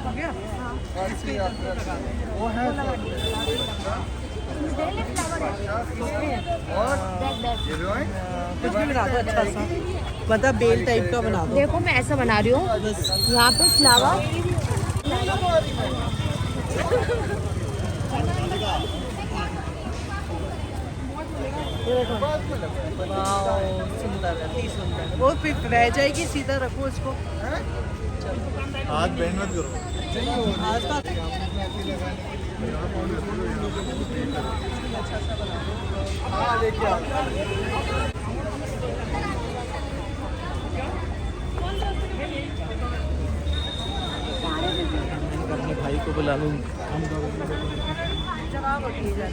हो गया? इसके वो है और कुछ भी बना दो अच्छा सा, मतलब बेल टाइप का बना दो। देखो मैं ऐसा बना रही हूँ, यहाँ पे फ्लावर सुंदर है, अति सुंदर। वो फिर रह जाएगी, सीधा रखो इसको। हाथ बैंड मत करो। आज का हाँ देखिए अपने भाई को बुला लूँ। जवाब होती है।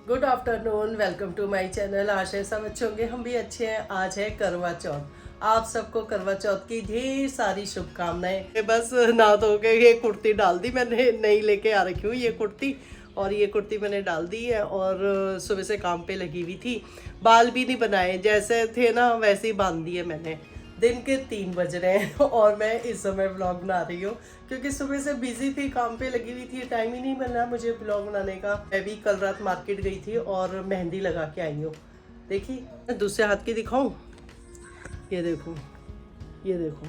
Good afternoon, welcome to my channel. आशा है सब अच्छे होंगे, हम भी अच्छे हैं। आज है करवा चौथ। आप सबको करवा चौथ की ढेर सारी शुभकामनाएं। बस ना तो के ये कुर्ती डाल दी मैंने, नई लेके आ रखी हूँ ये कुर्ती, और ये कुर्ती मैंने डाल दी है और सुबह से काम पे लगी हुई थी। बाल भी नहीं बनाए, जैसे थे ना वैसे ही बांध दिए मैंने। दिन के 3 बज रहे हैं और मैं इस समय ब्लॉग बना रही हूँ क्योंकि सुबह से बिजी थी, काम पे लगी हुई थी, टाइम ही नहीं मिला मुझे ब्लॉग बनाने का। मैं भी कल रात मार्केट गई थी और मेहंदी लगा के आई हूँ। देखिए दूसरे हाथ की दिखाऊं, ये देखो, ये देखो,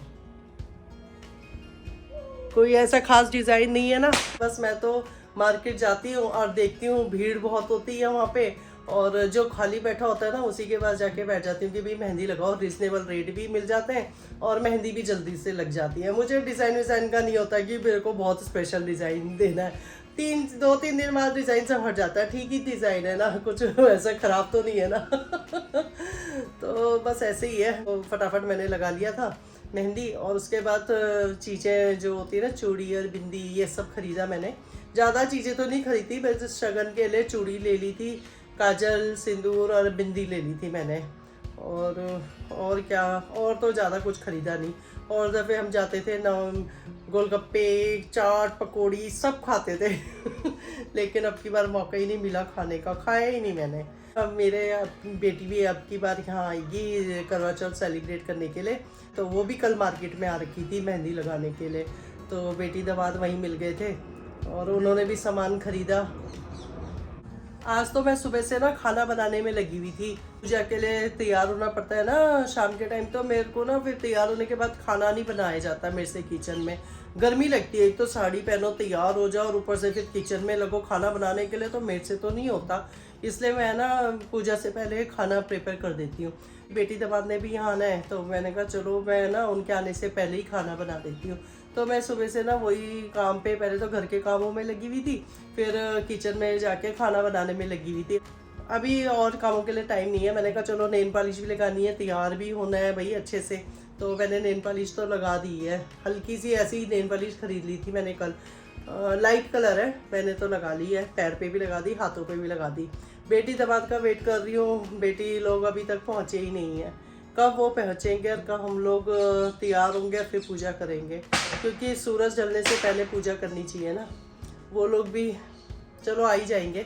कोई ऐसा खास डिजाइन नहीं है ना, बस मैं तो मार्केट जाती हूँ और देखती हूँ भीड़ बहुत होती है वहाँ पे, और जो खाली बैठा होता है ना उसी के पास जाके बैठ जाती हूँ कि भाई मेहंदी लगाओ। रिजनेबल रेट भी मिल जाते हैं और मेहंदी भी जल्दी से लग जाती है। मुझे डिज़ाइन विज़ाइन का नहीं होता कि मेरे को बहुत स्पेशल डिज़ाइन देना है। 2-3 दिन बाद डिज़ाइन से हट जाता है, ठीक ही डिज़ाइन है ना, कुछ ऐसा ख़राब तो नहीं है ना। तो बस ऐसे ही है। तो फटाफट मैंने लगा लिया था मेहंदी, और उसके बाद चीज़ें जो होती है ना, चूड़ी और बिंदी, ये सब खरीदा मैंने। ज़्यादा चीज़ें तो नहीं खरीदी, मैं शगन के लिए चूड़ी ले ली थी, काजल, सिंदूर और बिंदी ले ली थी मैंने। और क्या, और तो ज़्यादा कुछ ख़रीदा नहीं। और दफ़े हम जाते थे ना, गोलगप्पे, चाट, पकौड़ी सब खाते थे। लेकिन अब की बार मौका ही नहीं मिला खाने का, खाया ही नहीं मैंने। अब मेरे बेटी भी अब की बार यहाँ आएगी करवा चौथ सेलिब्रेट करने के लिए, तो वो भी कल मार्केट में आ रखी थी मेहंदी लगाने के लिए। तो बेटी दामाद वहीं मिल गए थे और उन्होंने भी सामान खरीदा। आज तो मैं सुबह से ना खाना बनाने में लगी हुई थी। पूजा के लिए तैयार होना पड़ता है ना शाम के टाइम, तो मेरे को ना फिर तैयार होने के बाद खाना नहीं बनाया जाता मेरे से किचन में। गर्मी लगती है, एक तो साड़ी पहनो, तैयार हो जाओ और ऊपर से फिर किचन में लगो खाना बनाने के लिए, तो मेरे से तो नहीं होता। इसलिए मैं ना पूजा से पहले खाना प्रिपेयर कर देती हूँ। बेटी दामाद ने भी यहाँ आना है, तो मैंने कहा चलो मैं ना उनके आने से पहले ही खाना बना देती हूँ। तो मैं सुबह से ना वही काम पे, पहले तो घर के कामों में लगी हुई थी, फिर किचन में जाके खाना बनाने में लगी हुई थी। अभी और कामों के लिए टाइम नहीं है। मैंने कहा चलो नेल पॉलिश भी लगानी है, तैयार भी होना है भाई अच्छे से। तो मैंने नेल पॉलिश तो लगा दी है, हल्की सी ऐसी ही नेल पॉलिश खरीद ली थी मैंने कल, लाइट कलर है, मैंने तो लगा ली है। पैर पे भी लगा दी, हाथों पे भी लगा दी। बेटी दामाद का वेट कर रही हूँ, बेटी लोग अभी तक पहुँचे ही नहीं है। कब वो पहुँचेंगे और कब हम लोग तैयार होंगे और फिर पूजा करेंगे, क्योंकि सूरज ढलने से पहले पूजा करनी चाहिए ना। वो लोग भी चलो आ ही जाएंगे।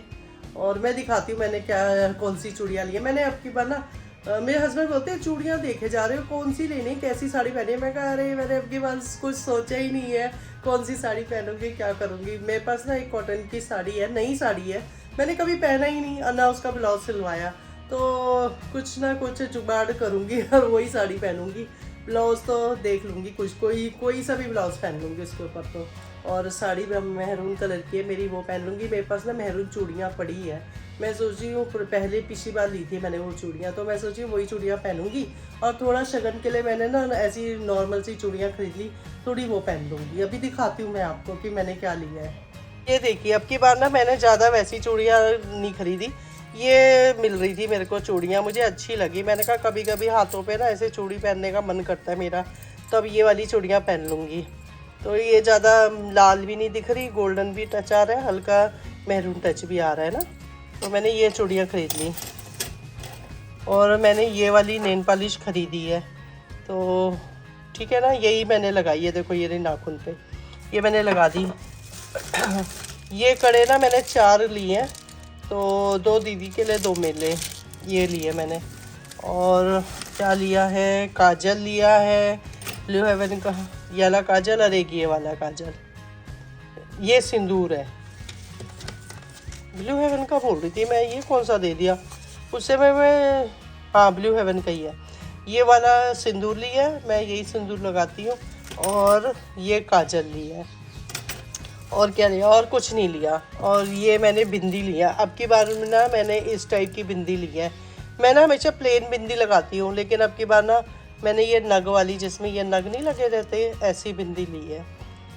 और मैं दिखाती हूँ मैंने क्या कौन सी चूड़ियाँ ली है। मैंने अब की बार ना मेरे हस्बैंड बोलते हैं चूड़ियाँ देखे जा रहे हो, कौन सी लेनी, कैसी साड़ी पहनी है। मैं कहा अरे मैंने अब की बार कुछ सोचा ही नहीं है कौन सी साड़ी पहनूंगी, क्या करूँगी। मेरे पास ना एक कॉटन की साड़ी है, नई साड़ी है, मैंने कभी पहना ही नहीं और ना उसका ब्लाउज सिलवाया। तो कुछ ना कुछ जुगाड़ करूँगी और वही साड़ी पहनूंगी। ब्लाउज तो देख लूँगी, कुछ कोई सा भी ब्लाउज पहन लूँगी उसके ऊपर तो। और साड़ी में मेहरून कलर की है मेरी, वो पहन लूँगी। मेरे पास ना मेहरून चूड़ियाँ पड़ी है, मैं सोच रही हूँ पहले पिछली बार ली थी मैंने वो चूड़ियाँ, तो मैं सोच रही हूँ वही चूड़ियाँ पहनूंगी। और थोड़ा शगन के लिए मैंने ना ऐसी नॉर्मल सी चूड़ियाँ खरीद ली, थोड़ी वो पहन लूँगी। अभी दिखाती हूँ मैं आपको कि मैंने क्या लिया है। ये देखिए अब की बार ना मैंने ज़्यादा वैसी चूड़ियाँ नहीं खरीदी, ये मिल रही थी मेरे को चूड़ियाँ, मुझे अच्छी लगी। मैंने कहा कभी कभी हाथों पे ना ऐसे चूड़ी पहनने का मन करता है मेरा, तो अब ये वाली चूड़ियाँ पहन लूँगी। तो ये ज़्यादा लाल भी नहीं दिख रही, गोल्डन भी टच आ रहा है, हल्का मैरून टच भी आ रहा है ना। तो मैंने ये चूड़ियाँ खरीद ली और मैंने ये वाली नेल पॉलिश खरीदी है, तो ठीक है ना। यही मैंने लगाई है, देखो ये नाखून पे ये मैंने लगा दी। ये कड़े ना मैंने 4 लिए हैं, तो 2 दीदी के लिए 2 मेरे लिए ये लिए मैंने। और क्या लिया है, काजल लिया है ब्लू हेवन का, ये वाला काजल और एक ये वाला काजल, ये सिंदूर है। ब्लू हेवन का बोल रही थी मैं, ये कौन सा दे दिया उससे मैं हाँ ब्लू हेवन का ही है। ये वाला सिंदूर लिया है, मैं यही सिंदूर लगाती हूँ। और ये काजल लिया है। और क्या लिया, और कुछ नहीं लिया। और ये मैंने बिंदी लिया, अब की बार में ना मैंने इस टाइप की बिंदी ली है। मैं ना हमेशा प्लेन बिंदी लगाती हूँ, लेकिन अब की बार ना मैंने ये नग वाली, जिसमें ये नग नहीं लगे रहते, ऐसी बिंदी ली है।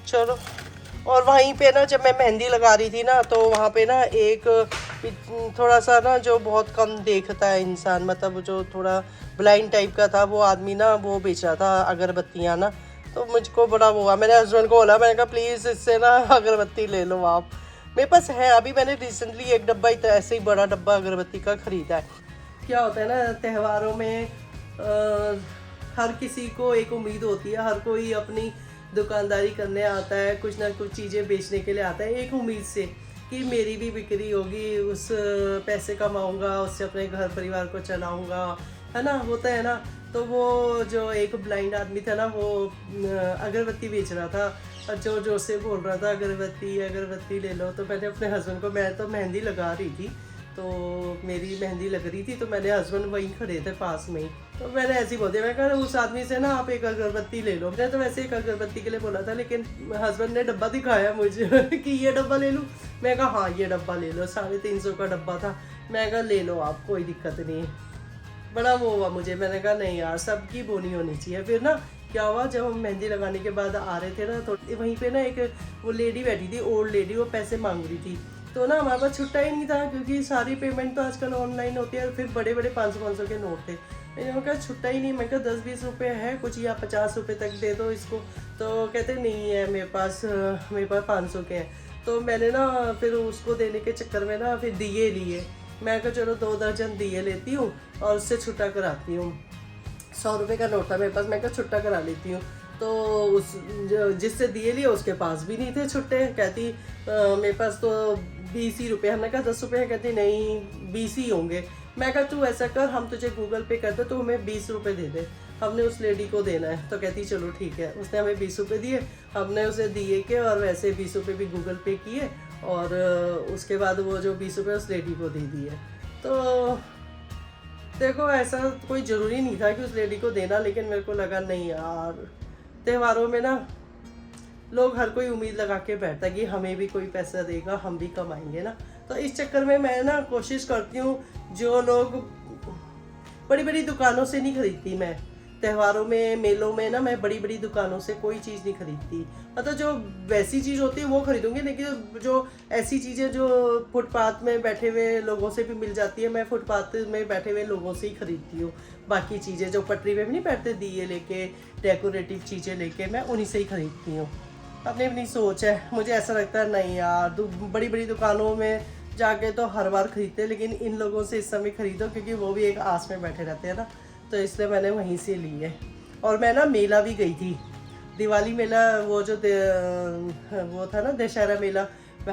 चलो, और वहीं पे ना जब मैं मेहंदी लगा रही थी ना, तो वहाँ पे ना एक थोड़ा सा ना जो बहुत कम देखता है इंसान, मतलब जो थोड़ा ब्लाइंड टाइप का था, वो आदमी ना वो बेच रहा था अगरबत्तियाँ ना। तो मुझको बड़ा वो हुआ, मैंने हस्बैंड को बोला, मैंने कहा प्लीज़ इससे ना अगरबत्ती ले लो आप, मेरे पास है। अभी मैंने रिसेंटली एक डब्बा ऐसे ही बड़ा डब्बा अगरबत्ती का ख़रीदा है। क्या होता है ना, त्योहारों में हर किसी को एक उम्मीद होती है, हर कोई अपनी दुकानदारी करने आता है, कुछ ना कुछ चीज़ें बेचने के लिए आता है एक उम्मीद से कि मेरी भी बिक्री होगी, उस पैसे कमाऊंगा, उससे अपने घर परिवार को चलाऊंगा, है ना, होता है ना। तो वो जो एक ब्लाइंड आदमी था ना, वो अगरबत्ती बेच रहा था और जोर जोर से बोल रहा था अगरबत्ती अगरबत्ती ले लो। तो मैंने अपने हस्बैंड को, मैं तो मेहंदी लगा रही थी, तो मेरी मेहंदी लग रही थी, तो मैंने हस्बैंड वहीं खड़े थे पास में ही, तो मैंने ऐसे ही बोल दिया, मैं कहा उस आदमी से ना आप एक अगरबत्ती ले लो। मैंने तो वैसे एक अगरबत्ती के लिए बोला था, लेकिन हस्बैंड ने डब्बा दिखाया मुझे कि ये डब्बा ले लूँ। मैं कहा हाँ ये डब्बा ले लो, 350 का डब्बा था। मैं कहा ले लो आप, कोई दिक्कत नहीं है। बड़ा वो हुआ मुझे, मैंने कहा नहीं यार, सबकी बोनी होनी चाहिए। फिर ना क्या हुआ, जब हम मेहंदी लगाने के बाद आ रहे थे ना, तो वहीं पे ना एक वो लेडी बैठी थी, ओल्ड लेडी, वो पैसे मांग रही थी। तो ना हमारे पास छुट्टा ही नहीं था, क्योंकि सारी पेमेंट तो आजकल ऑनलाइन होती है। फिर बड़े बड़े 500 के नोट थे। मैंने कहा छुट्टा ही नहीं, मैं कहा 10-20 रुपये है कुछ, या 50 रुपये तक दे दो इसको। तो कहते नहीं है मेरे पास 500 के हैं। तो मैंने ना फिर उसको देने के चक्कर में ना फिर दिए लिए। मैं कहा चलो 2 दर्जन दिए लेती हूँ और उससे छुट्टा कराती हूँ। 100 रुपये का नोट था मेरे पास, मैं कहा छुट्टा करा लेती हूँ। तो उस जिससे दिए लिए उसके पास भी नहीं थे छुट्टे। कहती मेरे पास तो 20 ही रुपये। हमने कहा 10 रुपये हैं। कहती नहीं 20 ही होंगे। मैं कहा तू ऐसा कर, हम तुझे गूगल पे कर दे, तो हमें 20 रुपये दे दे, हमने उस लेडी को देना है। तो कहती चलो ठीक है। उसने हमें 20 रुपये दिए, हमने उसे दिए के, और वैसे 20 रुपये भी गूगल पे किए, और उसके बाद वो जो 20 रुपये उस लेडी को दे दिए। तो देखो ऐसा कोई ज़रूरी नहीं था कि उस लेडी को देना, लेकिन मेरे को लगा नहीं यार, त्योहारों में ना लोग हर कोई उम्मीद लगा के बैठता है कि हमें भी कोई पैसा देगा, हम भी कमाएंगे ना। तो इस चक्कर में मैं ना कोशिश करती हूँ, जो लोग बड़ी बड़ी दुकानों से नहीं खरीदती मैं त्योहारों में, मेलों में ना, मैं बड़ी बड़ी दुकानों से कोई चीज़ नहीं खरीदती। मतलब जो वैसी चीज़ होती है वो खरीदूंगी, लेकिन जो ऐसी चीज़ें जो फुटपाथ में बैठे हुए लोगों से भी मिल जाती है, मैं फुटपाथ में बैठे हुए लोगों से ही खरीदती हूँ। बाकी चीज़ें जो पटरी में भी नहीं बैठते, दिए लेके, डेकोरेटिव चीज़ें लेके, मैं उन्हीं से ही खरीदती हूँ। अपनी अपनी सोच है। मुझे ऐसा लगता है नहीं यार, बड़ी बड़ी दुकानों में जाके तो हर बार खरीदते हैं, लेकिन इन लोगों से इस समय खरीदो, क्योंकि वो भी एक आस में बैठे रहते हैं ना। तो इसलिए मैंने वहीं से ली है। और मैं ना मेला भी गई थी, दिवाली मेला, वो जो वो था ना दशहरा मेला।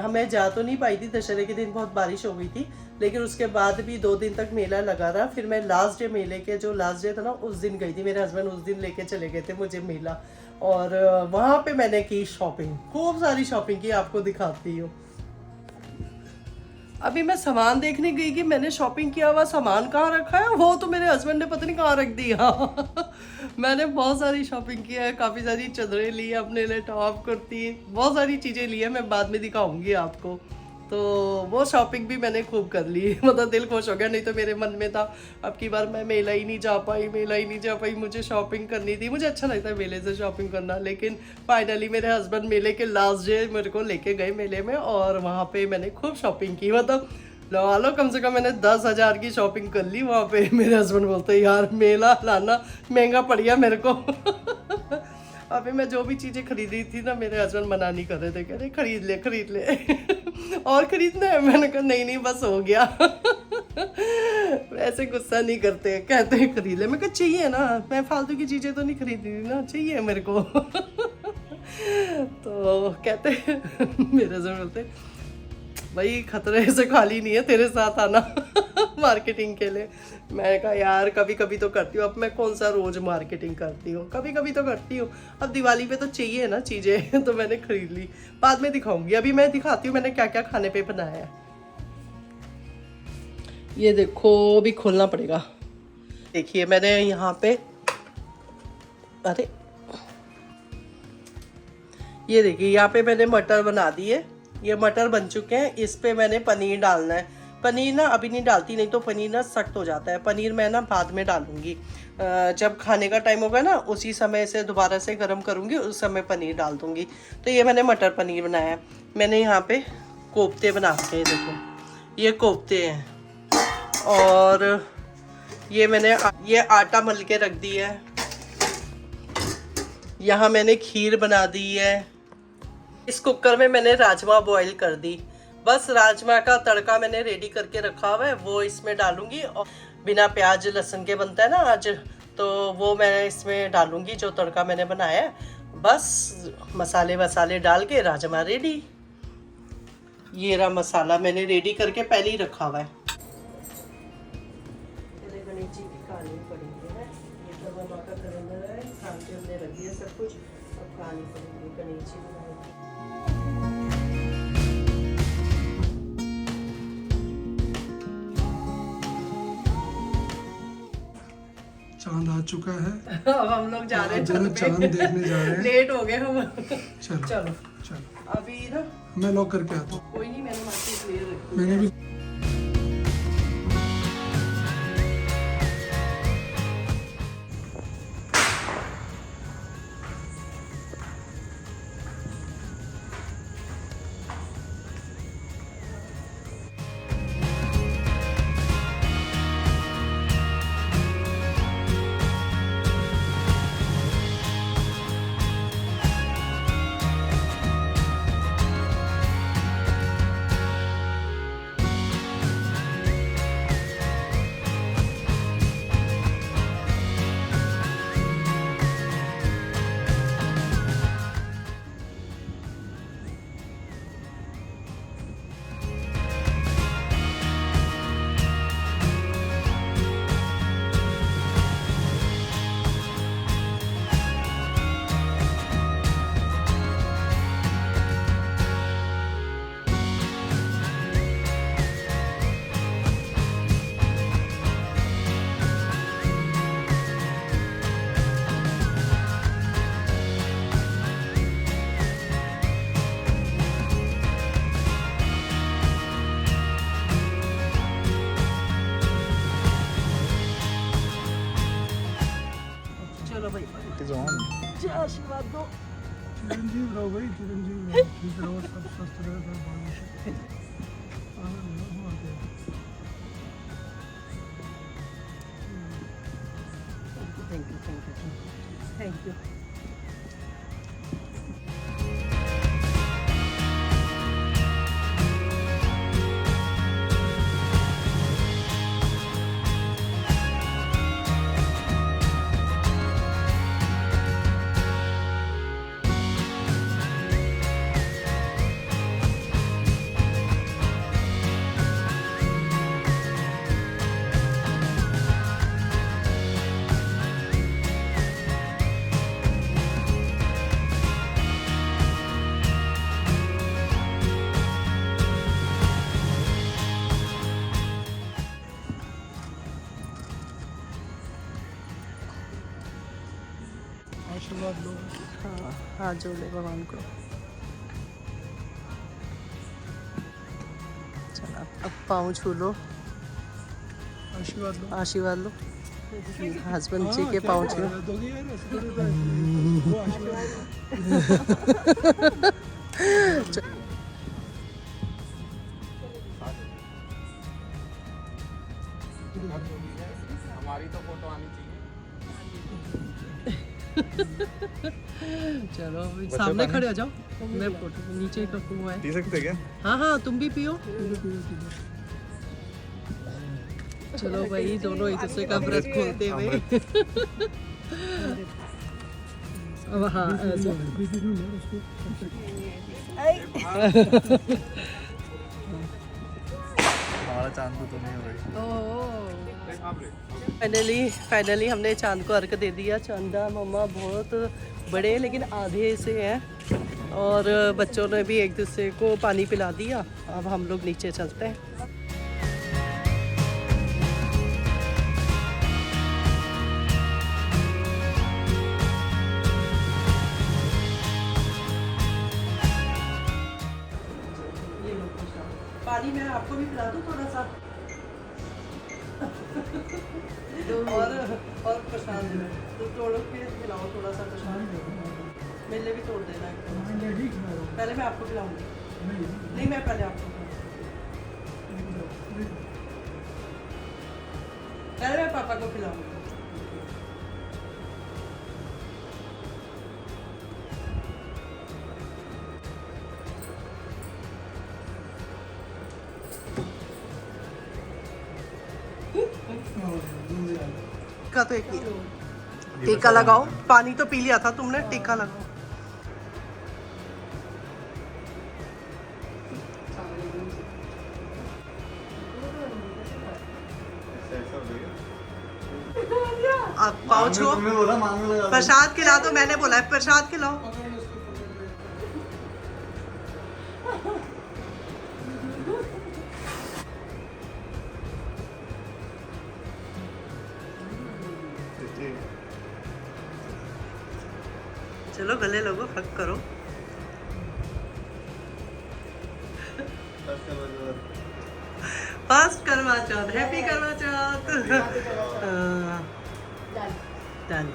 मैं जा तो नहीं पाई थी, दशहरे के दिन बहुत बारिश हो गई थी, लेकिन उसके बाद भी 2 दिन तक मेला लगा रहा। फिर मैं लास्ट डे, मेले के जो लास्ट डे था ना, उस दिन गई थी। मेरे हस्बैंड उस दिन लेके चले गए थे मुझे मेला, और वहाँ पे मैंने की शॉपिंग, खूब सारी शॉपिंग की, आपको दिखाती हूँ। अभी मैं सामान देखने गई कि मैंने शॉपिंग किया हुआ सामान कहाँ रखा है, वो तो मेरे हस्बैंड ने पता नहीं कहाँ रख दिया। मैंने बहुत सारी शॉपिंग की है, काफ़ी सारी चादरें ली है अपने लिए, टॉप, कुर्ती, बहुत सारी चीज़ें ली है, मैं बाद में दिखाऊंगी आपको। तो वो शॉपिंग भी मैंने खूब कर ली। मतलब दिल खुश हो गया। नहीं तो मेरे मन में था अब की बार मैं मेला ही नहीं जा पाई, मुझे शॉपिंग करनी थी। मुझे अच्छा लगता है मेले से शॉपिंग करना, लेकिन फाइनली मेरे हस्बैंड मेले के लास्ट डे मेरे को लेके गए मेले में, और वहाँ पे मैंने खूब शॉपिंग की। मतलब लगा लो कम से कम मैंने 10,000 की शॉपिंग कर ली वहाँ पे। मेरे हस्बैंड बोलते यार मेला लाना महंगा पड़ गया मेरे को। अभी मैं जो भी चीज़ें खरीदी थी ना, मेरे हस्बैंड मना नहीं कर रहे थे, कह रहे खरीद ले और खरीदना है। मैंने कहा नहीं बस हो गया। ऐसे गुस्सा नहीं करते, कहते हैं खरीद ले। मैं कहा चाहिए ना, मैं फालतू की चीज़ें तो नहीं खरीदी ना, चाहिए मेरे को। तो कहते मेरे हस्बैंड बोलते भाई खतरे से खाली नहीं है, तेरे साथ आना। मार्केटिंग के लिए। मैं कहा यार कभी कभी तो करती हूँ, अब मैं कौन सा रोज मार्केटिंग करती हूँ, कभी कभी तो करती हूँ। अब दिवाली पे तो चाहिए ना चीज़ें तो मैंने खरीद ली, बाद में दिखाऊंगी। अभी मैं दिखाती हूँ मैंने क्या क्या खाने पे बनाया है। ये देखो अभी खोलना पड़ेगा। देखिए मैंने यहाँ पे, अरे ये देखिए यहाँ पे मैंने मटर बना दिए। ये मटर बन चुके हैं। इस पे मैंने पनीर डालना है। पनीर ना अभी नहीं डालती, नहीं तो पनीर ना सख्त हो जाता है। पनीर मैं ना बाद में डालूंगी, जब खाने का टाइम होगा ना उसी समय से दोबारा से गर्म करूँगी, उस समय पनीर डाल दूँगी। तो ये मैंने मटर पनीर बनाया है। मैंने यहाँ पे कोफ्ते बना के, देखो ये कोफ्ते हैं। और ये मैंने ये आटा मल के रख दिया है। यहाँ मैंने खीर बना दी है। इस कुकर में मैंने राजमा बॉईल कर दी। बस राजमा का तड़का मैंने रेडी करके रखा हुआ है, वो इसमें डालूंगी। और बिना प्याज लहसुन के बनता है ना आज, तो वो मैं इसमें डालूंगी जो तड़का मैंने बनाया है। बस मसाले वसाले डाल के राजमा रेडी। ये रहा मसाला मैंने रेडी करके पहले ही रखा हुआ है। गणेश जी की कहानी पड़ेगी है, ये सब माँ का कैलेंडर है, खान के हमने रख दिया सब कुछ। अब कहानी पड़ेगी गणेश जी बनाएंगे। चांद आ चुका है। अब हम लोग जा रहे हैं जरा चांद देखने जा रहे हैं। लेट हो गए हम। चलो चलो चलो अभी ना मैं लॉक करके आता हूँ। कोई नहीं, मैंने मार्केट ले रखी। मैंने भी चलो भाई It is on. जी आशीर्वाद दो। चिरंजीव रहो भाई, चिरंजीव रहो, ठीक रहो, सब स्वस्थ रहो, सब बारिश आनंद रहो, आगे। Thank you thank you thank you. आशीर्वाद लो। हाँ हाथ जोड़ ले भगवान को। चलो अब पाँव छू लो, आशीर्वाद लो। आशीर्वाद लो। हस्बैंड जी के पाँव छू। दोगे यार, ऐसे थोड़ी होता है। वो आशीर्वाद हमारी तो फोटो आनी चाहिए। चलो अभी सामने खड़े हो जाओ, मैं फोटो नीचे का हुआ है। पी सकते क्या? हाँ हाँ तुम भी पियो। चलो भाई दोनों एक दूसरे का व्रत खोलते हुए। अब हाँ ऐसे। हमारा चांद तो नहीं हो रही। ओ फाइनली हमने चांद को अर्घ दे दिया। चांदा मम्मा बहुत बड़े हैं लेकिन आधे से हैं और बच्चों ने भी एक दूसरे को पानी पिला दिया। अब हम लोग नीचे चलते हैं। पानी मैं आपको भी पिला दूँ थोड़ा सा और प्रसाद तो तोड़ के पिलाओ थोड़ा सा प्रसाद। मेरे लिए भी तोड़ देना है। पहले मैं आपको पिलाऊंगी। नहीं मैं पहले आपको पहले मैं पापा को पिलाऊंगी। का तो एक ही टीका लगाओ। पानी तो पी लिया था तुमने, टीका लगाओ। आप पाओ छो। प्रसाद खिला दो, मैंने बोला है प्रसाद खिलाओ। चलो गले लगो, हक करो। फर्स्ट करवा चौथ, हैप्पी करवा चौथ। डन।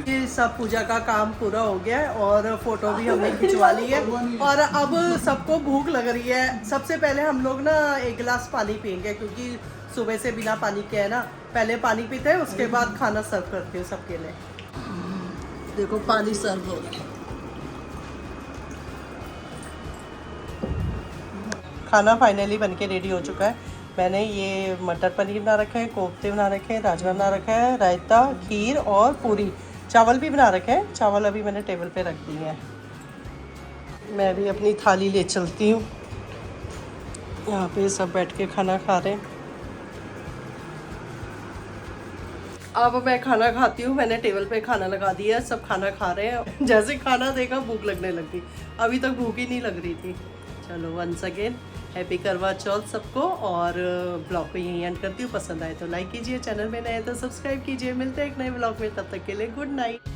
ये सब पूजा का काम पूरा हो गया है और फोटो भी हमने खिंचवा ली है और अब सबको भूख लग रही है। सबसे पहले हम लोग ना एक गिलास पानी पियेंगे क्योंकि सुबह से बिना पानी के है ना। पहले पानी पीते हैं, उसके बाद खाना सर्व करती हूँ सबके लिए। देखो पानी सर्व हो गया। खाना फाइनली बनके रेडी हो चुका है। मैंने ये मटर पनीर बना रखा है, कोफ्ते बना रखे हैं, राजमा बना रखा है, रायता, खीर और पूरी। चावल भी बना रखे हैं। चावल अभी मैंने टेबल पे रख दिए हैं। मैं भी अपनी थाली ले चलती हूँ। यहाँ पे सब बैठ के खाना खा रहे हैं। अब मैं खाना खाती हूँ। मैंने टेबल पे खाना लगा दिया है, सब खाना खा रहे हैं। जैसे खाना देखा भूख लगने लगी। अभी तक भूख ही नहीं लग रही थी। चलो वंस अगेन हैप्पी करवा चौथ सबको और ब्लॉग को यहीं एंड करती हूँ। पसंद आए तो लाइक कीजिए, चैनल में नए तो सब्सक्राइब कीजिए। मिलते हैं एक नए ब्लॉग में, तब तक के लिए गुड नाइट।